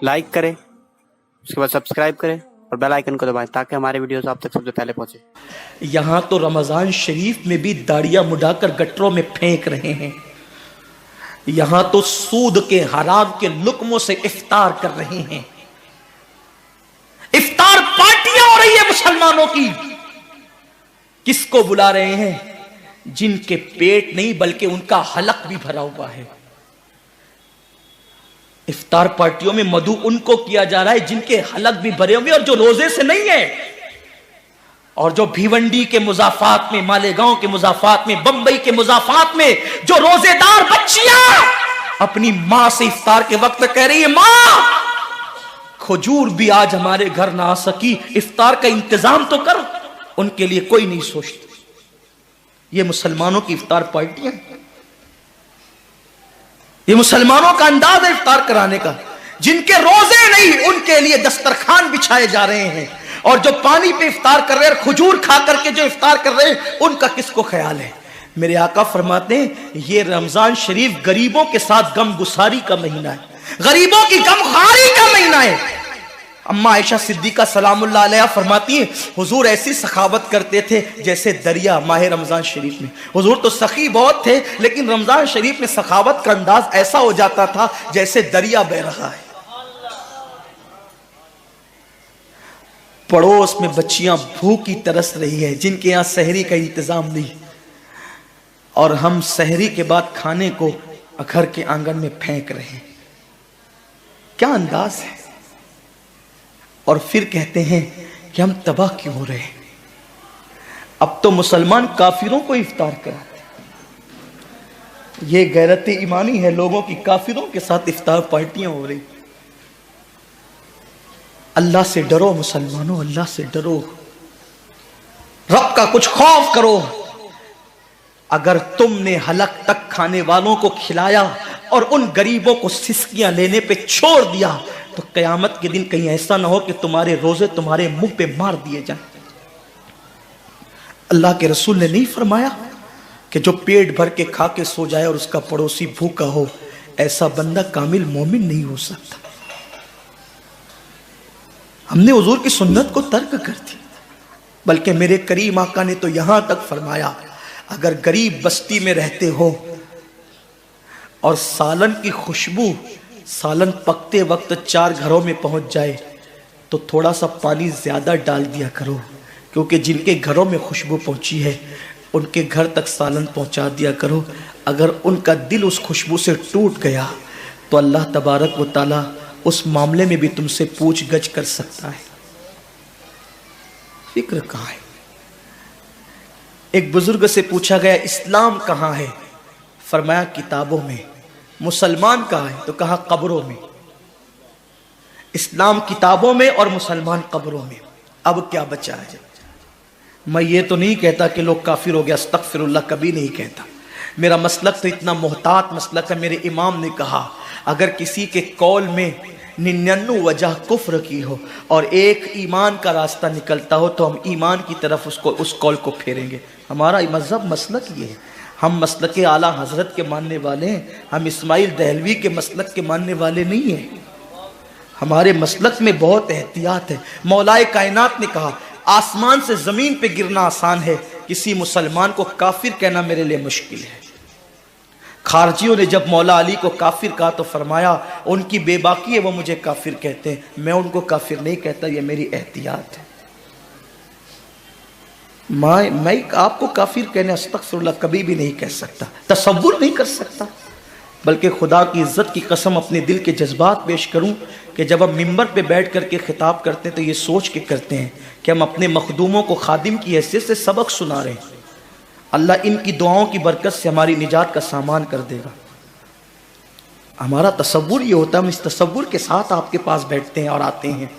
Like करें, उसके बाद सब्सक्राइब करें और बेल आइकन को दबाएं ताकि हमारे वीडियोस आप तक सबसे पहले पहुंचे। यहां तो रमजान शरीफ में भी दाढ़ियां मुड़ाकर गटरों में फेंक रहे हैं, यहां तो सूद के हराम के लुक्मों से इफ्तार कर रहे हैं। इफ्तार पार्टियां हो रही है मुसलमानों की। किसको बुला रहे हैं? जिनके पेट नहीं बल्कि उनका हलक भी भरा हुआ है। इफ्तार पार्टियों में मधु उनको किया जा रहा है जिनके हलक भी भरे हुए और जो रोजे से नहीं है। और जो भिवंडी के मुजाफात में, मालेगांव के मुजाफात में, बंबई के मुजाफात में जो रोजेदार बच्चियां अपनी मां से इफ्तार के वक्त कह रही है, मां खजूर भी आज हमारे घर ना आ सकी, इफ्तार का इंतजाम तो कर, उनके लिए कोई नहीं सोचता। ये मुसलमानों की इफ्तार पार्टियां, ये मुसलमानों का अंदाज है इफ्तार कराने का। जिनके रोजे नहीं उनके लिए दस्तरखान बिछाए जा रहे हैं, और जो पानी पे इफ्तार कर रहे हैं, खजूर खा करके जो इफ्तार कर रहे हैं, उनका किसको ख्याल है? मेरे आका फरमाते हैं ये रमजान शरीफ गरीबों के साथ गम गुसारी का महीना है, गरीबों की गमखारी का महीना है। अम्मा आयशा सिद्दीका सलामुल्लाह अलैहा फरमाती है हुजूर ऐसी सखावत करते थे जैसे दरिया माह रमजान शरीफ में। हुजूर तो सखी बहुत थे, लेकिन रमजान शरीफ में सखावत का अंदाज ऐसा हो जाता था जैसे दरिया बह रहा है। पड़ोस में बच्चियां भूखी तरस रही है, जिनके यहां सहरी का इंतजाम नहीं, और हम सहरी के बाद खाने को घर के आंगन में फेंक रहे हैं। क्या अंदाज है? और फिर कहते हैं कि हम तबाह क्यों हो रहे हैं। अब तो मुसलमान काफिरों को इफ्तार कराते हैं। ये गैरत ईमानी है लोगों की, काफिरों के साथ इफ्तार पार्टियां हो रही। अल्लाह से डरो मुसलमानों, अल्लाह से डरो, रब का कुछ खौफ करो। अगर तुमने हलक तक खाने वालों को खिलाया और उन गरीबों को सिसकियां लेने पे छोड़ दिया, तो कयामत के दिन कहीं ऐसा ना हो कि तुम्हारे रोजे तुम्हारे मुंह पे मार दिए जाएं। अल्लाह के रसूल ने नहीं फरमाया कि जो पेट भर के खा के सो जाए और उसका पड़ोसी भूखा हो, ऐसा बंदा कामिल मोमिन नहीं हो सकता। हमने हुजूर की सुन्नत को तर्क कर दिया, बल्कि मेरे करीम आका ने तो यहां तक फरमाया अगर गरीब बस्ती में रहते हो और सालन की खुशबू सालन पकते वक्त 4 घरों में पहुंच जाए, तो थोड़ा सा पानी ज्यादा डाल दिया करो, क्योंकि जिनके घरों में खुशबू पहुंची है उनके घर तक सालन पहुंचा दिया करो। अगर उनका दिल उस खुशबू से टूट गया तो अल्लाह तबारक व तआला उस मामले में भी तुमसे पूछ गछ कर सकता है। फिक्र कहां है? एक बुजुर्ग से पूछा गया इस्लाम कहां है? फरमाया किताबों में। मुसलमान कहां है? तो कहा कब्रों में। इस्लाम किताबों में और मुसलमान कब्रों में। अब क्या बचा है? मैं ये तो नहीं कहता कि लोग काफिर हो गया, अस्तगफिरुल्लाह, कभी नहीं कहता। मेरा मसलक तो इतना मोहतात मसलक है। मेरे इमाम ने कहा अगर किसी के कौल में 99 वजह कुफ्र की हो और एक ईमान का रास्ता निकलता हो, तो हम ईमान की तरफ उस कौल को फेरेंगे। हमारा मजहब मसलक ये है। हम मसलक आला हजरत के मानने वाले हैं, हम इस्माइल दहलवी के मसलक के मानने वाले नहीं हैं। हमारे मसलक में बहुत एहतियात है। मौलाए कायनात ने कहा आसमान से जमीन पे गिरना आसान है, किसी मुसलमान को काफिर कहना मेरे लिए मुश्किल है। खारजियों ने जब मौला अली को काफिर कहा तो फरमाया उनकी बेबाकी है, वो मुझे काफिर कहते हैं, मैं उनको काफिर नहीं कहता, ये मेरी एहतियात है। मैं आपको काफिर कहने अस्तगफिरुल्लाह कभी भी नहीं कह सकता, तसव्वुर नहीं कर सकता। बल्कि खुदा की इज्जत की कसम अपने दिल के जज्बात पेश करूं कि जब हम मिंबर पे बैठ करके खिताब करते हैं तो ये सोच के करते हैं कि हम अपने मखदूमों को खादिम की हैसियत से सबक सुना रहे हैं। अल्लाह इनकी दुआओं की बरकत से हमारी निजात का सामान कर देगा। हमारा तसव्वुर ये होता है, हम इस तसव्वुर के साथ आपके पास बैठते हैं और आते हैं।